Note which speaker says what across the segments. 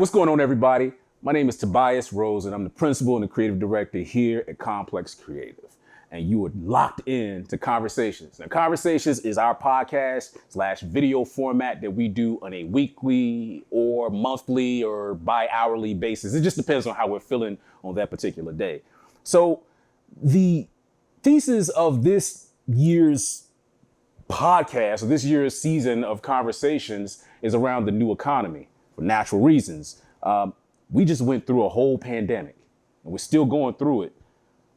Speaker 1: What's going on, everybody? My name is Tobias Rose, and I'm the principal and the creative director here at Kompleks Creative. And you are locked in to Konversations. Now, Konversations is our podcast / video format that we do on a weekly or monthly or bi-hourly basis. It just depends on how we're feeling on that particular day. So the thesis of this year's podcast, or this year's season of Konversations, is around the new economy for natural reasons. We just went through a whole pandemic, and we're still going through it.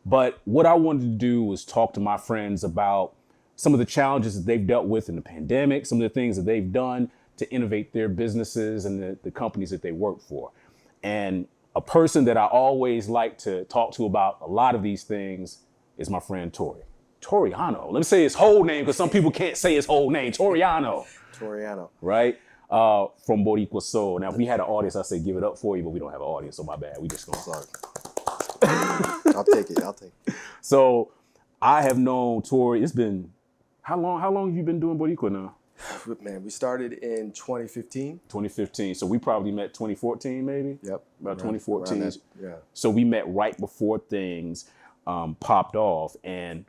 Speaker 1: But what I wanted to do was talk to my friends about some of the challenges that they've dealt with in the pandemic, some of the things that they've done to innovate their businesses and the companies that they work for. And a person that I always like to talk to about a lot of these things is my friend Toriano. Let me say his whole name because some people can't say his whole name. Toriano. Right? From Boricua Soul. Now, if we had an audience, I'd say give it up for you, but we don't have an audience, so my bad. We just gonna
Speaker 2: Sorry. I'll take it.
Speaker 1: So I have known Tori, it's been, how long have you been doing Boricua now?
Speaker 2: Man, we started in 2015.
Speaker 1: 2015. So we probably met 2014 maybe?
Speaker 2: Yep.
Speaker 1: About 2014.
Speaker 2: That, yeah.
Speaker 1: So we met right before things popped off. And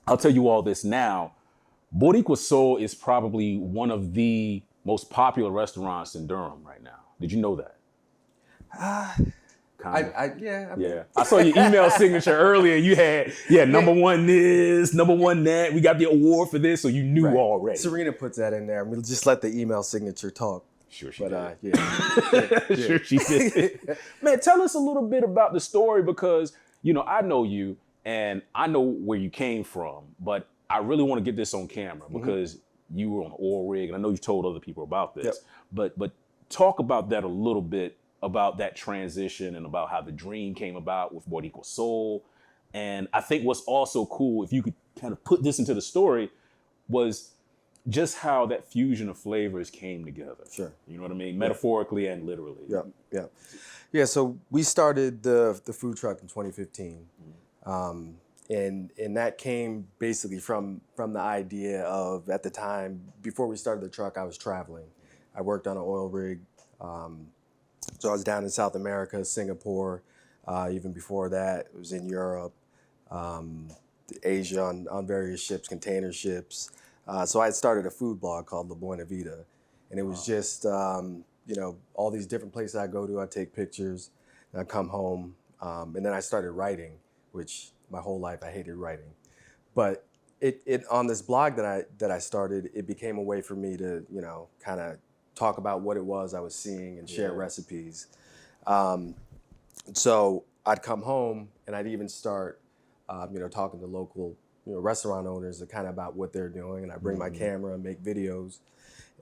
Speaker 1: I'll tell you all this now. Boricua Soul is probably one of the most popular restaurants in Durham right now. Did you know that?
Speaker 2: Yeah.
Speaker 1: I saw your email signature earlier. You had, number one this, number one that. We got the award for this, so you knew already.
Speaker 2: Serena puts that in there. We'll just let the email signature talk.
Speaker 1: Sure she did.
Speaker 2: Yeah.
Speaker 1: Sure she did. Man, tell us a little bit about the story because, I know you and I know where you came from, but I really want to get this on camera because you were on an oil rig and I know you've told other people about this. Yep. But talk about that a little bit, about that transition and about how the dream came about with Boricua Soul. And I think what's also cool, if you could kind of put this into the story, was just how that fusion of flavors came together.
Speaker 2: Sure.
Speaker 1: You know what I mean? Metaphorically and literally.
Speaker 2: Yeah, so we started the food truck in 2015. And that came basically from the idea of, at the time, before we started the truck, I was traveling. I worked on an oil rig. So I was down in South America, Singapore. Even before that, it was in Europe, Asia on various ships, container ships. So I had started a food blog called La Buena Vida. And it was just, all these different places I go to, I take pictures, and I come home. And then I started writing, which my whole life I hated writing. But it on this blog that I started, it became a way for me to, kind of talk about what it was I was seeing and share recipes. So I'd come home and I'd even start, talking to local, restaurant owners kind of about what they're doing. And I bring my camera and make videos.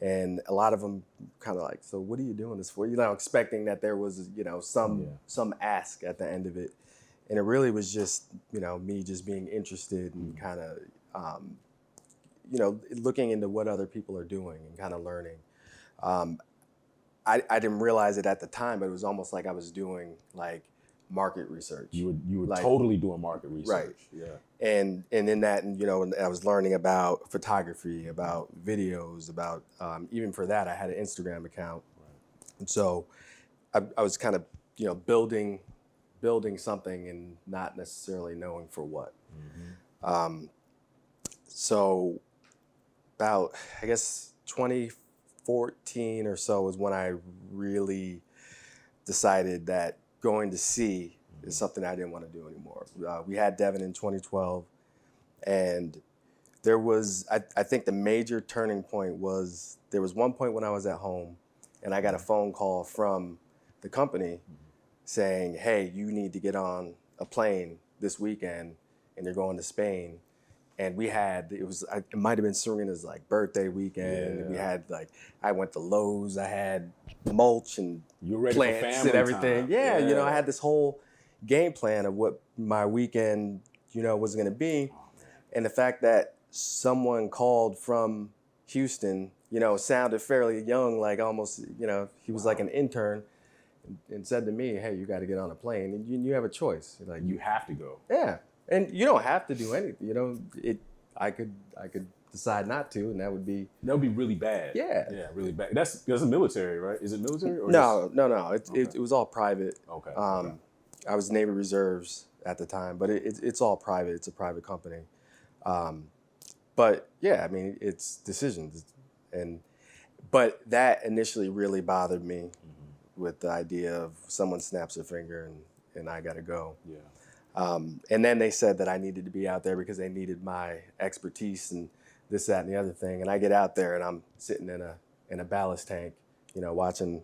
Speaker 2: And a lot of them kind of like, so what are you doing this for? Expecting that there was, some ask at the end of it. And it really was just, me just being interested and kind of, looking into what other people are doing and kind of learning. I didn't realize it at the time, but it was almost like I was doing like market research.
Speaker 1: You were
Speaker 2: like,
Speaker 1: totally doing market research.
Speaker 2: Right.
Speaker 1: Yeah.
Speaker 2: And in that, and I was learning about photography, about videos, about, even for that, I had an Instagram account. Right. And so I was kind of, building something and not necessarily knowing for what. So about, I guess, 2014 or so is when I really decided that going to sea is something I didn't want to do anymore. We had Devin in 2012, and there was, I think the major turning point was, there was one point when I was at home and I got a phone call from the company saying, hey, you need to get on a plane this weekend and you're going to Spain. And we had, it might have been Serena's like birthday weekend. Yeah. And we had I went to Lowe's, I had mulch and plants and everything. Yeah, I had this whole game plan of what my weekend, was gonna be. And the fact that someone called from Houston, sounded fairly young, like almost, he was like an intern and said to me, hey, you got to get on a plane and you have a choice. Like,
Speaker 1: you have to go.
Speaker 2: Yeah. And you don't have to do anything, I could decide not to, and that would be
Speaker 1: really bad.
Speaker 2: Yeah.
Speaker 1: Yeah, really bad. That's military, right? Is it military? Or
Speaker 2: no.
Speaker 1: Okay.
Speaker 2: It was all private.
Speaker 1: Okay.
Speaker 2: I was Navy Reserves at the time, but it's all private. It's a private company. But yeah, I mean, it's decisions, but that initially really bothered me with the idea of someone snaps their finger and I got to go.
Speaker 1: Yeah.
Speaker 2: And then they said that I needed to be out there because they needed my expertise and this, that, and the other thing. And I get out there and I'm sitting in a ballast tank, watching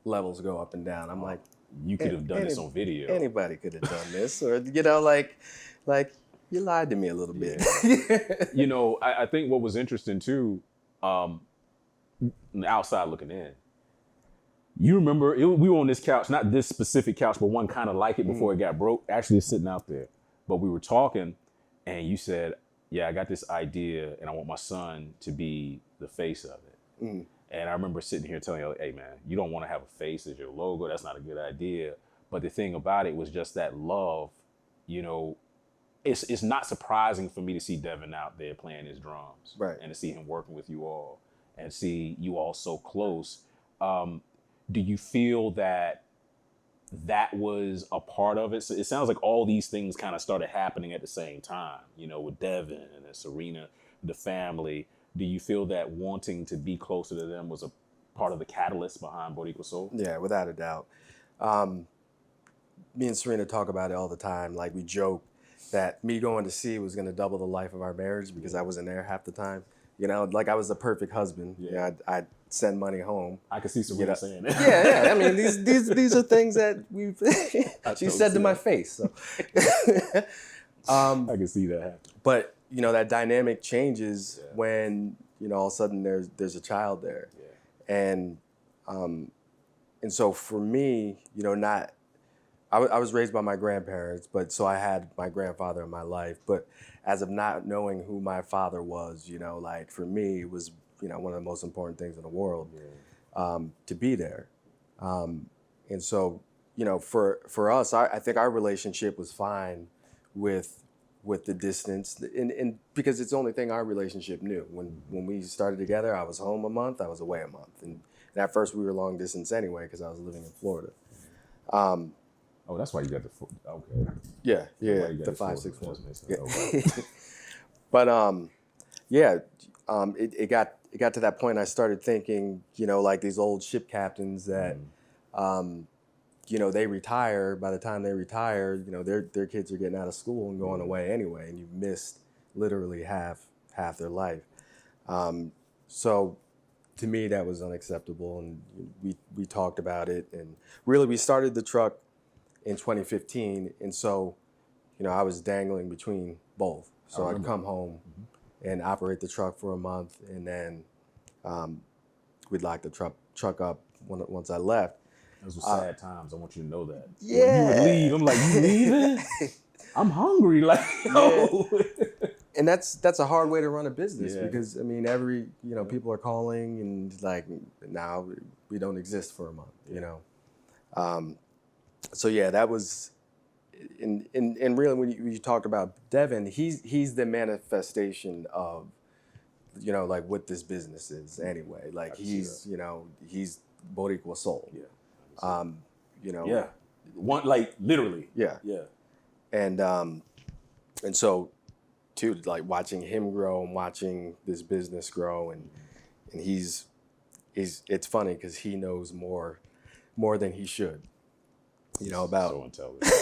Speaker 2: levels go up and down. I'm like,
Speaker 1: you could have done this on video.
Speaker 2: Anybody could have done this, or like you lied to me a little bit.
Speaker 1: I think what was interesting too, on the outside looking in. You remember, we were on this couch, not this specific couch, but one kind of like it before it got broke. Actually, it's sitting out there. But we were talking, and you said, yeah, I got this idea, and I want my son to be the face of it. Mm. And I remember sitting here telling you, hey, man, you don't want to have a face as your logo. That's not a good idea. But the thing about it was just that love, it's not surprising for me to see Devin out there playing his drums.
Speaker 2: Right.
Speaker 1: And to see him working with you all and see you all so close. Do you feel that was a part of it? So it sounds like all these things kind of started happening at the same time, with Devin and then Serena, the family. Do you feel that wanting to be closer to them was a part of the catalyst behind Boricua Soul?
Speaker 2: Yeah, without a doubt. Me and Serena talk about it all the time. Like, we joke that me going to sea was going to double the life of our marriage because I wasn't there half the time. Like I was the perfect husband.
Speaker 1: Yeah.
Speaker 2: I'd send money home.
Speaker 1: I could see Serena saying that.
Speaker 2: Yeah. I mean, these are things that she said to my face. So.
Speaker 1: I can see that happen.
Speaker 2: But that dynamic changes when all of a sudden there's a child there, and so for me, I was raised by my grandparents, but so I had my grandfather in my life. But as of not knowing who my father was, like for me, it was one of the most important things in the world to be there. And so for us, I think our relationship was fine with the distance, and because it's the only thing our relationship knew. When we started together, I was home a month, I was away a month, and at first we were long distance anyway because I was living in Florida.
Speaker 1: Oh, that's why you got the okay.
Speaker 2: Yeah, the 561. Okay. But it got to that point. I started thinking, like these old ship captains that, they retire. By the time they retire, their kids are getting out of school and going away anyway, and you've missed literally half their life. So to me, that was unacceptable, and we talked about it, and really we started the truck in 2015, and so I was dangling between both. So I'd come home and operate the truck for a month, and then we'd lock the truck up once I left.
Speaker 1: Those were sad times. I want you to know that.
Speaker 2: Yeah.
Speaker 1: When you would leave, I'm like, you leaving? I'm hungry. Like, no.
Speaker 2: And that's a hard way to run a business because every people are calling and like, now we don't exist for a month. So that was, and really when you talked about Devin, he's the manifestation of, like what this business is anyway. Like he's Boricua Soul.
Speaker 1: Yeah. One, like literally.
Speaker 2: Yeah.
Speaker 1: Yeah.
Speaker 2: And so too, like watching him grow and watching this business grow, and it's funny because he knows more than he should. About
Speaker 1: so intelligent.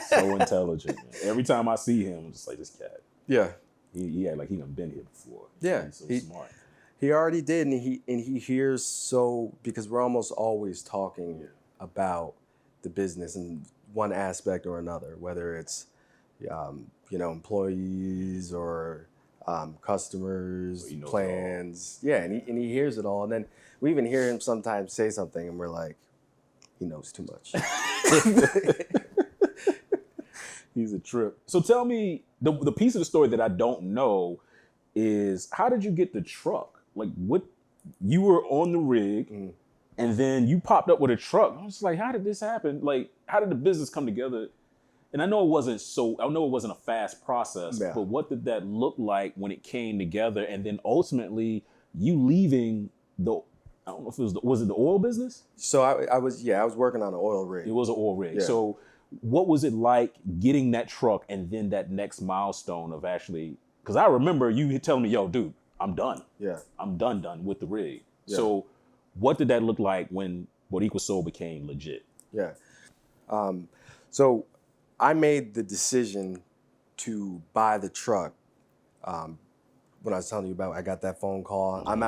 Speaker 1: So intelligent. Man. Every time I see him, I'm just like, this cat.
Speaker 2: Yeah.
Speaker 1: He act like he done been here before.
Speaker 2: Yeah.
Speaker 1: He's so smart.
Speaker 2: He already did, and he hears because we're almost always talking about the business in one aspect or another, whether it's employees or customers, plans. Yeah, and he hears it all, and then we even hear him sometimes say something, and we're like, he knows too much.
Speaker 1: He's a trip. So tell me, the piece of the story that I don't know is, how did you get the truck? Like, what, you were on the rig, and then you popped up with a truck. I was like, how did this happen? Like, how did the business come together? And I know it wasn't a fast process,
Speaker 2: Yeah.
Speaker 1: but what did that look like when it came together? And then ultimately you leaving I don't know if was it the oil business?
Speaker 2: So I was working on an oil rig.
Speaker 1: It was an oil rig.
Speaker 2: Yeah.
Speaker 1: So what was it like getting that truck and then that next milestone of actually, because I remember you telling me, yo, dude, I'm done.
Speaker 2: Yeah.
Speaker 1: I'm done with the rig.
Speaker 2: Yeah.
Speaker 1: So what did that look like when Boricua Soul became legit?
Speaker 2: Yeah. So I made the decision to buy the truck when I was telling you about I got that phone call.
Speaker 1: Mm-hmm.
Speaker 2: I'm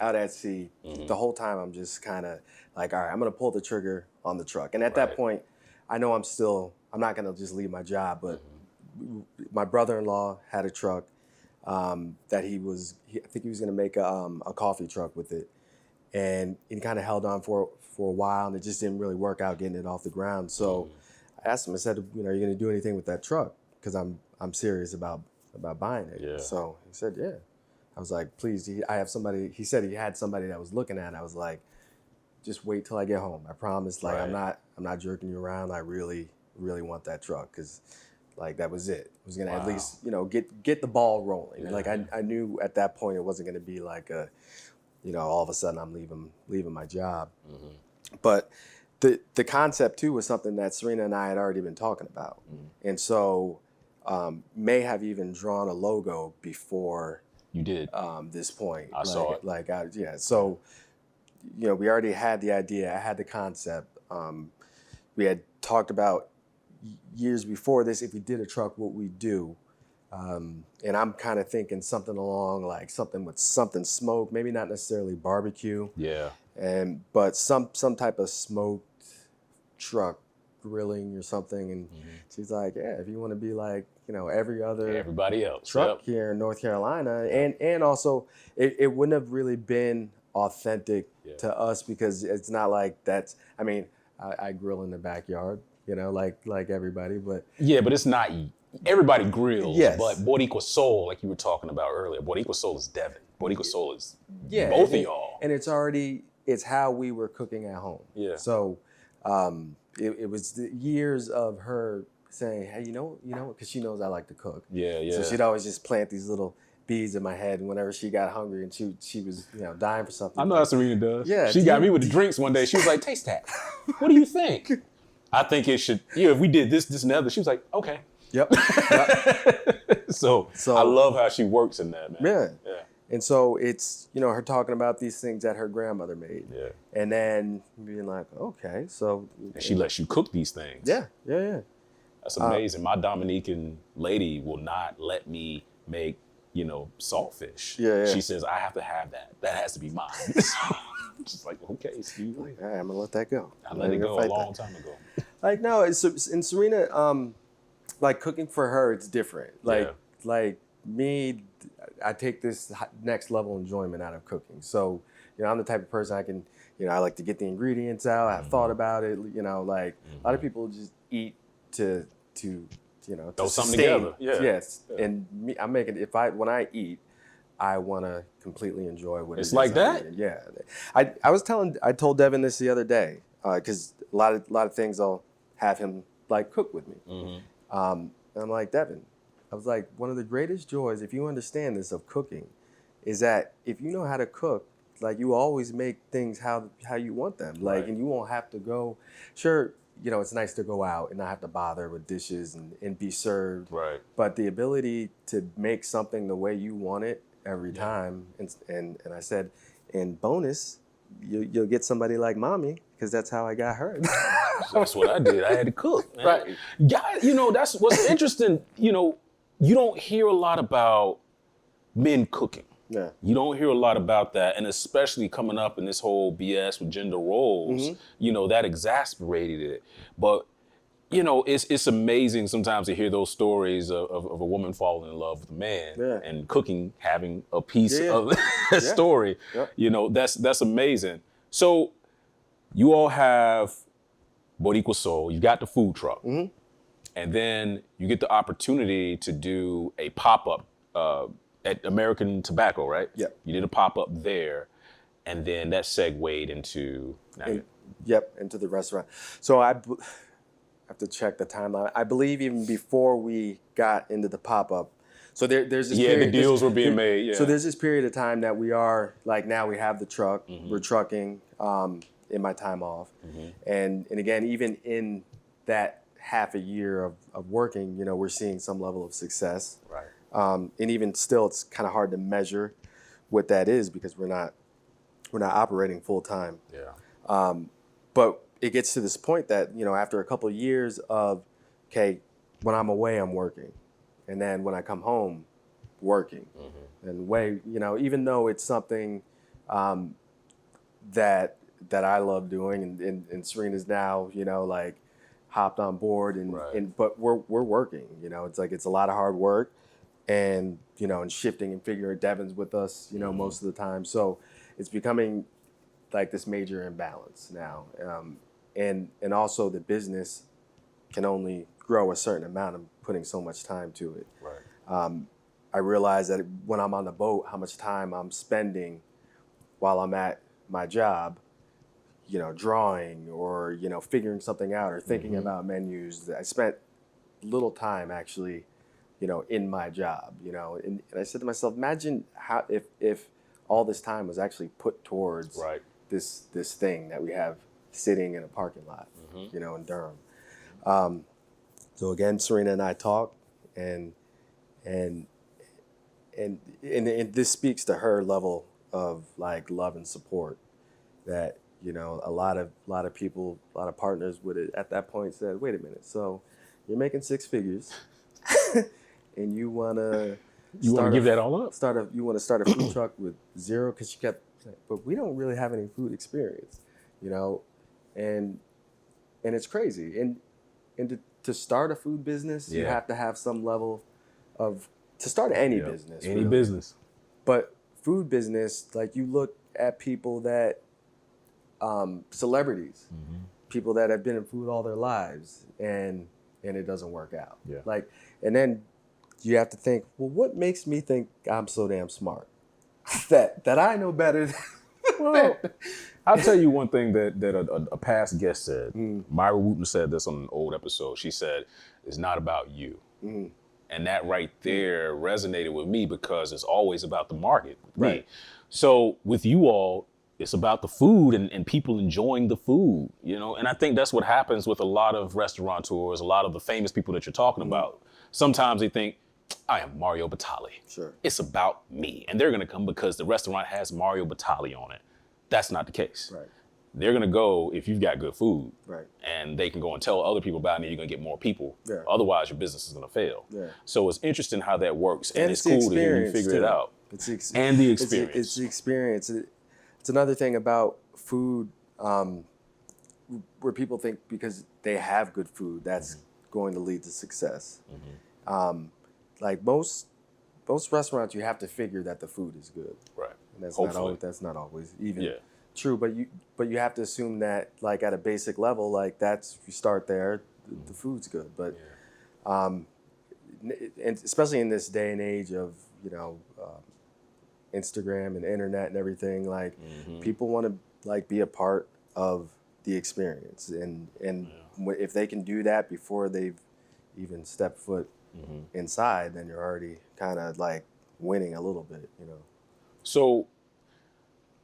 Speaker 2: out at sea. Mm-hmm. The whole time I'm just kind of like, all right, I'm going to pull the trigger on the truck. And at that point, I know I'm not going to just leave my job, but my brother-in-law had a truck that I think he was going to make a coffee truck with it. And he kind of held on for a while, and it just didn't really work out getting it off the ground. So I asked him, I said, are you going to do anything with that truck? Because I'm serious about buying it.
Speaker 1: Yeah.
Speaker 2: So he said, yeah. I was like, please, I have somebody. He said he had somebody that was looking at it. I was like, just wait till I get home. I promise. Like, I'm not jerking you around. I really, really want that truck because, like, that was it. I was gonna at least, get the ball rolling. Yeah. Like, I knew at that point it wasn't gonna be like all of a sudden I'm leaving my job. Mm-hmm. But the concept too was something that Serena and I had already been talking about, and so may have even drawn a logo before. You did. This point.
Speaker 1: I saw it.
Speaker 2: So, we already had the idea. I had the concept. We had talked about years before this, if we did a truck, what we do. And I'm kind of thinking something along like something with something smoked, maybe not necessarily barbecue.
Speaker 1: Yeah.
Speaker 2: But some type of smoked truck grilling or something. And she's like, yeah, if you want to be like, everybody else truck here in North Carolina. And also it wouldn't have really been authentic to us because it's not like I grill in the backyard, like everybody, but
Speaker 1: it's not everybody grills.
Speaker 2: Yes.
Speaker 1: But Boricua Soul, like you were talking about earlier, Boricua Soul is Devin. Boricua Soul is both of y'all.
Speaker 2: And it's how we were cooking at home. Yeah. So it was the years of her saying, hey, because she knows I like to cook.
Speaker 1: Yeah.
Speaker 2: So she'd always just plant these little beads in my head whenever she got hungry and she was dying for something.
Speaker 1: I know how Serena does.
Speaker 2: Yeah.
Speaker 1: She got me with the drinks one day. She was like, taste that. What do you think? I think it should, if we did this and the other. She was like, okay.
Speaker 2: Yep.
Speaker 1: So I love how she works in that, man.
Speaker 2: Yeah. And so it's, her talking about these things that her grandmother made. Yeah. And then being like, okay, so.
Speaker 1: And she lets you cook these things.
Speaker 2: Yeah.
Speaker 1: That's amazing. My Dominican lady will not let me make, saltfish.
Speaker 2: Yeah.
Speaker 1: She says, I have to have that. That has to be mine. Just like, okay, excuse me.
Speaker 2: All right, I'm gonna let that go.
Speaker 1: I let it go a long time ago.
Speaker 2: Like, no, in Serena, like cooking for her, it's different. Like me, I take this next level enjoyment out of cooking. So, I'm the type of person I can, I like to get the ingredients out. I've thought about it. A lot of people just eat to
Speaker 1: throw something together. Yeah.
Speaker 2: Yes. Yeah. And me, I'm making when I eat, I want to completely enjoy what
Speaker 1: it's like that.
Speaker 2: Yeah. I told Devin this the other day because a lot of things I'll have him like cook with me. And I'm like, Devin, I was like, one of the greatest joys, if you understand this, of cooking, is that if you know how to cook, like you always make things how you want them. Like, and you won't have to go. Sure, it's nice to go out and not have to bother with dishes and be served.
Speaker 1: Right.
Speaker 2: But the ability to make something the way you want it every time, and I said, and bonus, you'll get somebody like mommy, because that's how I got her.
Speaker 1: That's what I did. I had to cook, man.
Speaker 2: Right.
Speaker 1: Guys, that's what's interesting. You don't hear a lot about men cooking.
Speaker 2: Yeah.
Speaker 1: You don't hear a lot about that. And especially coming up in this whole BS with gender roles, that exasperated it. But, it's amazing sometimes to hear those stories of a woman falling in love with a man and cooking having a piece of the story. Yeah. That's amazing. So you all have Boricua Soul, you got the food truck, and then you get the opportunity to do a pop-up at American Tobacco, right?
Speaker 2: Yep.
Speaker 1: You did a pop-up there, and then that segued into...
Speaker 2: into the restaurant. So have to check the timeline. I believe even before we got into the pop-up. So there's this period.
Speaker 1: The deals were being made. Yeah.
Speaker 2: So there's this period of time that we are like, now we have the truck. We're trucking in my time off. And again, even in that half a year of working, you know, we're seeing some level of success.
Speaker 1: Right.
Speaker 2: And even still, it's kind of hard to measure what that is because we're not operating full time.
Speaker 1: Yeah.
Speaker 2: But it gets to this point that, you know, after a couple of years of, okay, when I'm away, I'm working. And then when I come home, working. And you know, even though it's something that I love doing and Serena's now, you know, like hopped on board but we're working, you know, it's like, it's a lot of hard work and, you know, and shifting and figuring. Devin's with us, you know, most of the time. So it's becoming like this major imbalance now. And also the business can only grow a certain amount of putting so much time to it.
Speaker 1: Right.
Speaker 2: I realize that when I'm on the boat, how much time I'm spending while I'm at my job, you know, drawing or, you know, figuring something out or thinking about menus. I spent little time actually, you know, in my job, you know, and I said to myself, imagine how if all this time was actually put towards this thing that we have sitting in a parking lot, you know, in Durham. So again, Serena and I talk, and this speaks to her level of like love and support that, you know, a lot of people, a lot of partners would have at that point said, wait a minute, so you're making six figures and you want to
Speaker 1: give that all up?
Speaker 2: You want to start a food truck with zero, because she kept saying, but we don't really have any food experience, you know, and it's crazy. And to start a food business, you have to have some level of, to start any business.
Speaker 1: Any business.
Speaker 2: But food business, like you look at people that, celebrities, people that have been in food all their lives, and it doesn't work out.
Speaker 1: Yeah.
Speaker 2: Like, and then you have to think, well, what makes me think I'm so damn smart? that I know better.
Speaker 1: Well, I'll tell you one thing that a past guest said. Myra Wooten said this on an old episode. She said, it's not about you. And that right there resonated with me because it's always about the market.
Speaker 2: Right.
Speaker 1: So with you all, it's about the food and people enjoying the food, you know? And I think that's what happens with a lot of restaurateurs, a lot of the famous people that you're talking about. Sometimes they think, I am Mario Batali.
Speaker 2: Sure.
Speaker 1: It's about me. And they're gonna come because the restaurant has Mario Batali on it. That's not the case.
Speaker 2: Right.
Speaker 1: They're gonna go if you've got good food.
Speaker 2: Right.
Speaker 1: And they can go and tell other people about it, and you're gonna get more people.
Speaker 2: Yeah.
Speaker 1: Otherwise, your business is gonna fail.
Speaker 2: Yeah.
Speaker 1: So it's interesting how that works, and it's
Speaker 2: the
Speaker 1: cool to hear you
Speaker 2: experience,
Speaker 1: figure it
Speaker 2: too.
Speaker 1: out.
Speaker 2: It's the
Speaker 1: experience.
Speaker 2: It's the experience. It's another thing about food, where people think because they have good food, that's going to lead to success. Like most restaurants, you have to figure that the food is good.
Speaker 1: Right.
Speaker 2: And that's not always even true. But you have to assume that, like, at a basic level, like, that's, you start there, the food's good. But and especially in this day and age of, you know, Instagram and internet and everything, like, people want to, like, be a part of the experience, and if they can do that before they've even stepped foot inside, then you're already kind of like winning a little bit, you know. So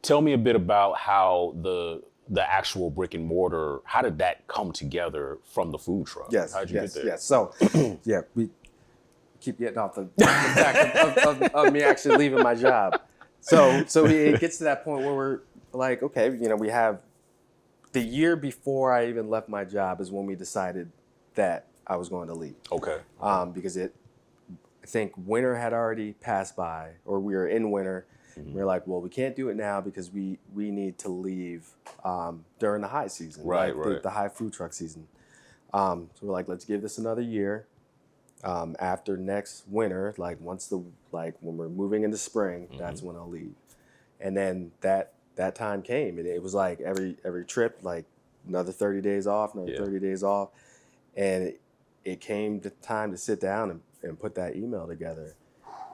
Speaker 1: tell me a bit about how the actual brick and mortar, how did that come together from the food truck?
Speaker 2: Yes.
Speaker 1: How'd you get there?
Speaker 2: Yes. So we keep getting off the fact of me actually leaving my job. So it gets to that point where we're like, okay, you know, we have the year before I even left my job is when we decided that I was going to leave.
Speaker 1: Okay.
Speaker 2: Because I think winter had already passed by, or we were in winter. We were like, well, we can't do it now because we need to leave during the high season,
Speaker 1: right.
Speaker 2: The high food truck season. So we're like, let's give this another year. After next winter, like when we're moving into spring, that's when I'll leave. And then that time came, and it was like every trip, like another 30 days off, 30 days off, and it came the time to sit down and put that email together,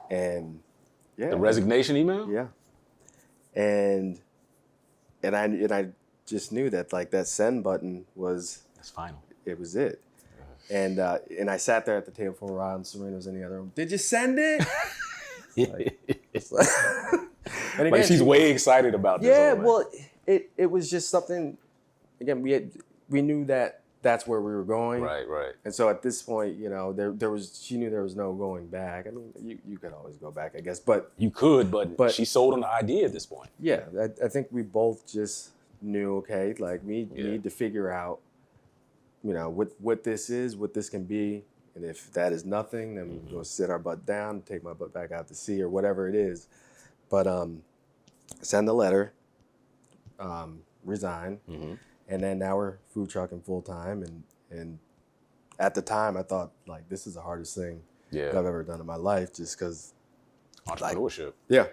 Speaker 2: and
Speaker 1: the resignation email.
Speaker 2: Yeah, and I just knew that, like, that send button was
Speaker 1: that's final.
Speaker 2: It was it. And I sat there at the table for a while, and Serena was in the other room. Did you send it? And again,
Speaker 1: Like she's way excited about this.
Speaker 2: Yeah, well, it was just something. Again, we knew that that's where we were going.
Speaker 1: Right.
Speaker 2: And so at this point, you know, she knew there was no going back. I mean, you could always go back, I guess, but
Speaker 1: you could, but she sold on the idea at this point.
Speaker 2: Yeah, I think we both just knew, okay, like we need to figure out, you know, what this is, what this can be, and if that is nothing, then we'll sit our butt down, take my butt back out to sea or whatever it is. But send the letter, resign, and then now we're food trucking full time. And at the time, I thought, like, this is the hardest thing that I've ever done in my life, just because
Speaker 1: entrepreneurship.
Speaker 2: Yeah.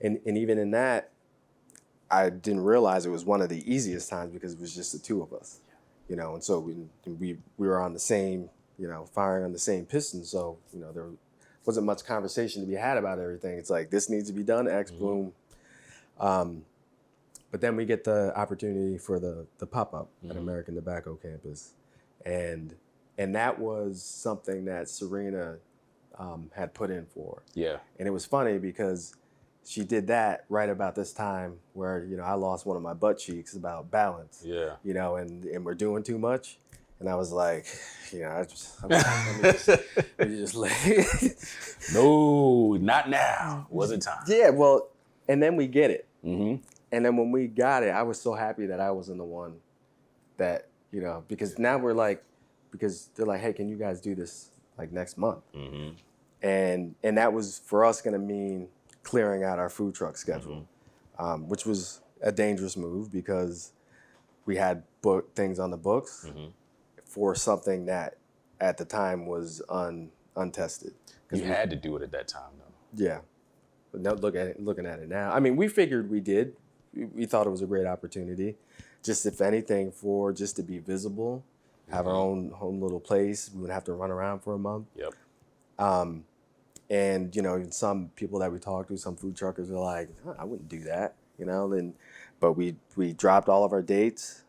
Speaker 2: And even in that, I didn't realize it was one of the easiest times because it was just the two of us, you know. And so we were on the same, you know, firing on the same piston. So, you know, there wasn't much conversation to be had about everything. It's like, this needs to be done, X, boom. But then we get the opportunity for the pop-up at American Tobacco Campus. And that was something that Serena had put in for. Yeah. And it was funny because she did that right about this time where, you know, I lost one of my butt cheeks about balance. Yeah. You know, and we're doing too much. And I was like, you know, let me just
Speaker 1: no, not now. Wasn't time.
Speaker 2: Yeah, well, and then we get it. And then when we got it, I was so happy that I wasn't the one that, you know, because now we're like, because they're like, hey, can you guys do this like next month? And that was for us going to mean clearing out our food truck schedule, which was a dangerous move because we had things on the books for something that at the time was untested.
Speaker 1: You had to do it at that time, though.
Speaker 2: Yeah, but now looking at it now, I mean, we figured we did. We thought it was a great opportunity, just if anything, for just to be visible, have our own little place. We would have to run around for a month. Yep. And, you know, some people that we talked to, some food truckers are like, I wouldn't do that, you know. But we dropped all of our dates,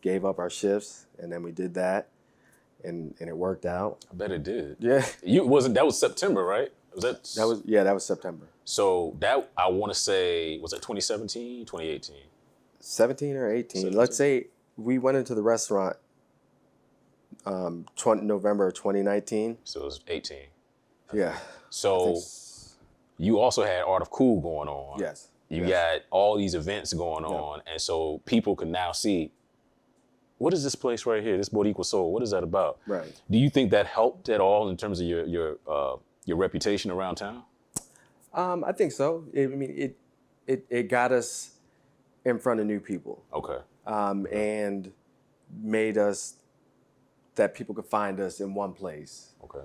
Speaker 2: gave up our shifts, and then we did that, and it worked out.
Speaker 1: I bet it did.
Speaker 2: Yeah.
Speaker 1: That was September, right?
Speaker 2: That was September.
Speaker 1: So that, I want to say, was it 2017, 2018?
Speaker 2: 17 or 18. 17. Let's say we went into the restaurant November 2019.
Speaker 1: So it was 18.
Speaker 2: Yeah.
Speaker 1: So you also had Art of Cool going on.
Speaker 2: Yes.
Speaker 1: You got all these events going on. And so people can now see, what is this place right here? This Boricua Soul, what is that about?
Speaker 2: Right.
Speaker 1: Do you think that helped at all in terms of your reputation around town?
Speaker 2: I think so. It got us in front of new people. Okay. And made us that people could find us in one place. Okay.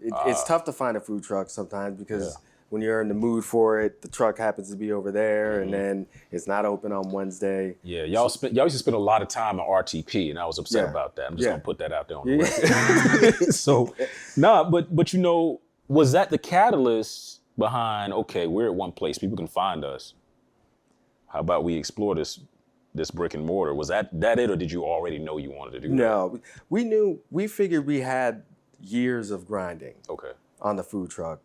Speaker 2: It's tough to find a food truck sometimes because when you're in the mood for it, the truck happens to be over there, and then it's not open on Wednesday.
Speaker 1: Yeah, y'all used to spend a lot of time at RTP, and I was upset about that. I'm just gonna put that out there on the record. So, but you know, was that the catalyst behind? Okay, we're at one place, people can find us. How about we explore this brick and mortar? Was that it, or did you already know you wanted to do that?
Speaker 2: No, we figured we had years of grinding. Okay. On the food truck.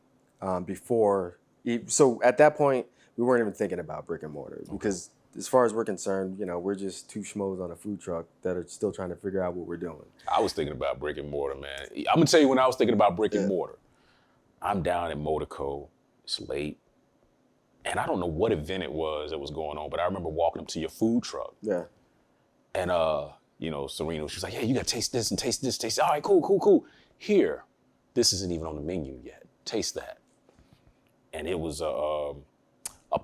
Speaker 2: Before, so at that point, we weren't even thinking about brick and mortar because as far as we're concerned, you know, we're just two schmoes on a food truck that are still trying to figure out what we're doing.
Speaker 1: I was thinking about brick and mortar, man. I'm gonna tell you when I was thinking about brick and mortar. I'm down at Motorco, it's late, and I don't know what event it was that was going on, but I remember walking up to your food truck. Yeah. And you know, Serena, she was like, "Yeah, you gotta taste this and taste this, taste it. All right, cool. Here, this isn't even on the menu yet. Taste that." And it was a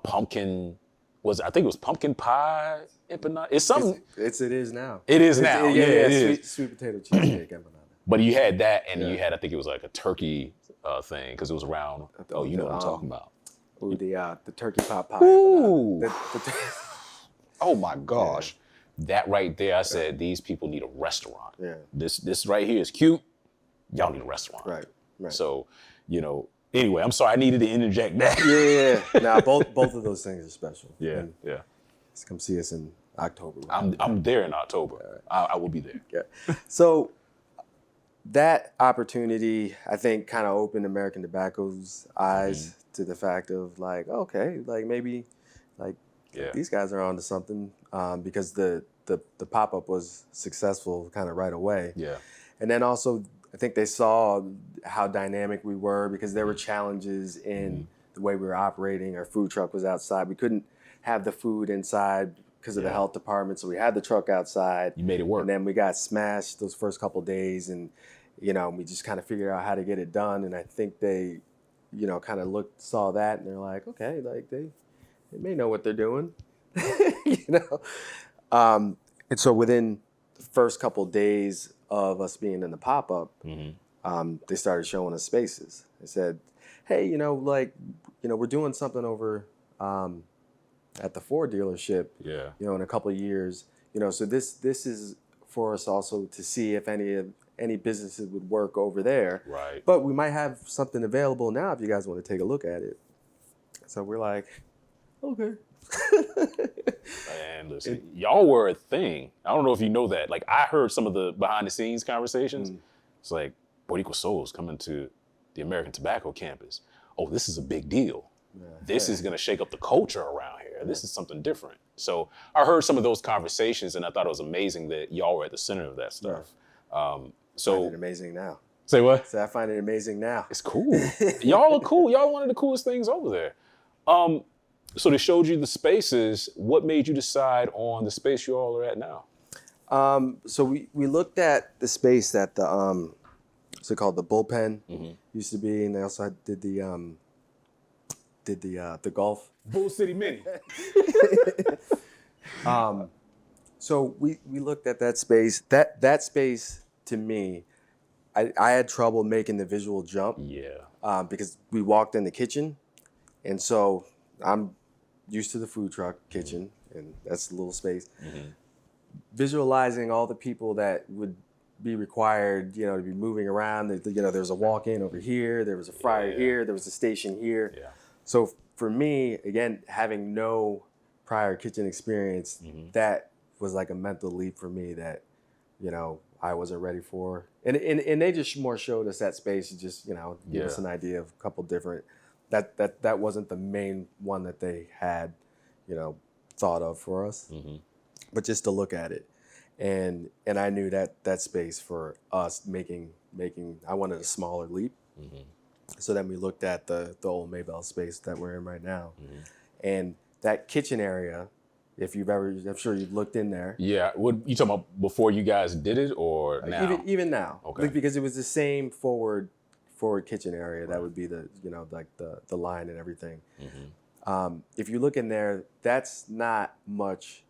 Speaker 1: pumpkin. I think it was pumpkin pie empanada. It's something.
Speaker 2: It is now.
Speaker 1: It is now. Yeah, it is.
Speaker 2: Sweet potato cheesecake empanada.
Speaker 1: But you had that, and you had, I think it was like a turkey thing because it was around. Oh, you know what I'm talking about.
Speaker 2: Ooh, the turkey pot pie.
Speaker 1: Ooh. Oh my gosh. Yeah. That right there, I said, these people need a restaurant. Yeah. This right here is cute. Y'all need a restaurant. Right. So, you know. Anyway, I'm sorry, I needed to interject that.
Speaker 2: Yeah. Now both of those things are special.
Speaker 1: Yeah.
Speaker 2: Just come see us in October.
Speaker 1: I'm there in October. I will be there.
Speaker 2: Yeah. So that opportunity, I think, kind of opened American Tobacco's eyes to the fact of like, okay, like maybe like these guys are onto something, because the pop-up was successful kind of right away.
Speaker 1: Yeah.
Speaker 2: And then also, I think they saw how dynamic we were, because there were challenges in the way we were operating. Our food truck was outside. We couldn't have the food inside because of the health department. So we had the truck outside.
Speaker 1: You made it work.
Speaker 2: And then we got smashed those first couple of days, and, you know, we just kind of figured out how to get it done. And I think they, you know, kind of saw that, and they're like, okay, like they may know what they're doing, you know? And so within the first couple of days of us being in the pop-up, they started showing us spaces. They said, hey, you know, like, you know, we're doing something over at the Ford dealership, you know, in a couple of years, you know, so this is for us also to see if any businesses would work over there.
Speaker 1: Right.
Speaker 2: But we might have something available now if you guys want to take a look at it. So we're like, okay.
Speaker 1: And listen, y'all were a thing. I don't know if you know that. Like, I heard some of the behind the scenes conversations. It's like, Boricua Soul is coming to the American Tobacco campus. Oh, this is a big deal. This is going to shake up the culture around here. This is something different. So I heard some of those conversations, and I thought it was amazing that y'all were at the center of that stuff.
Speaker 2: So I find it amazing now.
Speaker 1: Say what?
Speaker 2: So I find it amazing now.
Speaker 1: It's cool. Y'all are cool. Y'all are one of the coolest things over there. So they showed you the spaces. What made you decide on the space you all are at now?
Speaker 2: So we looked at the space that the what's it called, the bullpen used to be, and they also did the golf.
Speaker 1: Bull City Mini.
Speaker 2: So we looked at that space. That space, to me, I had trouble making the visual jump.
Speaker 1: Yeah.
Speaker 2: Because we walked in the kitchen, and so I'm used to the food truck kitchen, and that's a little space. Visualizing all the people that would be required, you know, to be moving around. You know, there's a walk-in over here, there was a fryer here, there was a station here. So for me, again, having no prior kitchen experience, that was like a mental leap for me that, you know, I wasn't ready for. And they just more showed us that space to just, you know, give us an idea of a couple different, that wasn't the main one that they had, you know, thought of for us, but just to look at it. And I knew that space for us making, I wanted a smaller leap. So then we looked at the old Maybell space that we're in right now. And that kitchen area, if you've ever, I'm sure you've looked in there.
Speaker 1: Yeah, what you talking about before you guys did it or now?
Speaker 2: Even now.
Speaker 1: Okay.
Speaker 2: Because it was the same forward kitchen area. That would be the, you know, like the line and everything. If you look in there, that's not much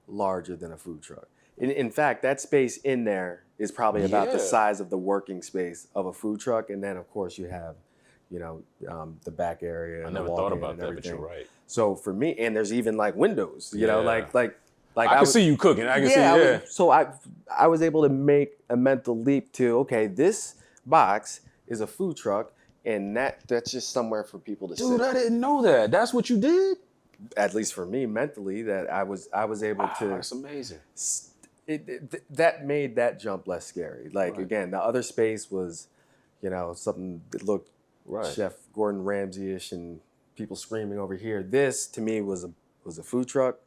Speaker 2: larger than a food truck. In fact, that space in there is probably about the size of the working space of a food truck. And then, of course, you have, you know, the back area.
Speaker 1: I never thought about that, but you're right.
Speaker 2: So for me, and there's even like windows, you know, like
Speaker 1: I can see you cooking. I can see,
Speaker 2: So I was able to make a mental leap to, okay, this box is a food truck, and that's just somewhere for people to sit.
Speaker 1: Dude, I didn't know that. That's what you did?
Speaker 2: At least for me, mentally, that I was able to.
Speaker 1: That's amazing.
Speaker 2: That made that jump less scary. Like, again, the other space was, you know, something that looked Chef Gordon Ramsay-ish and people screaming over here. This, to me, was a food truck,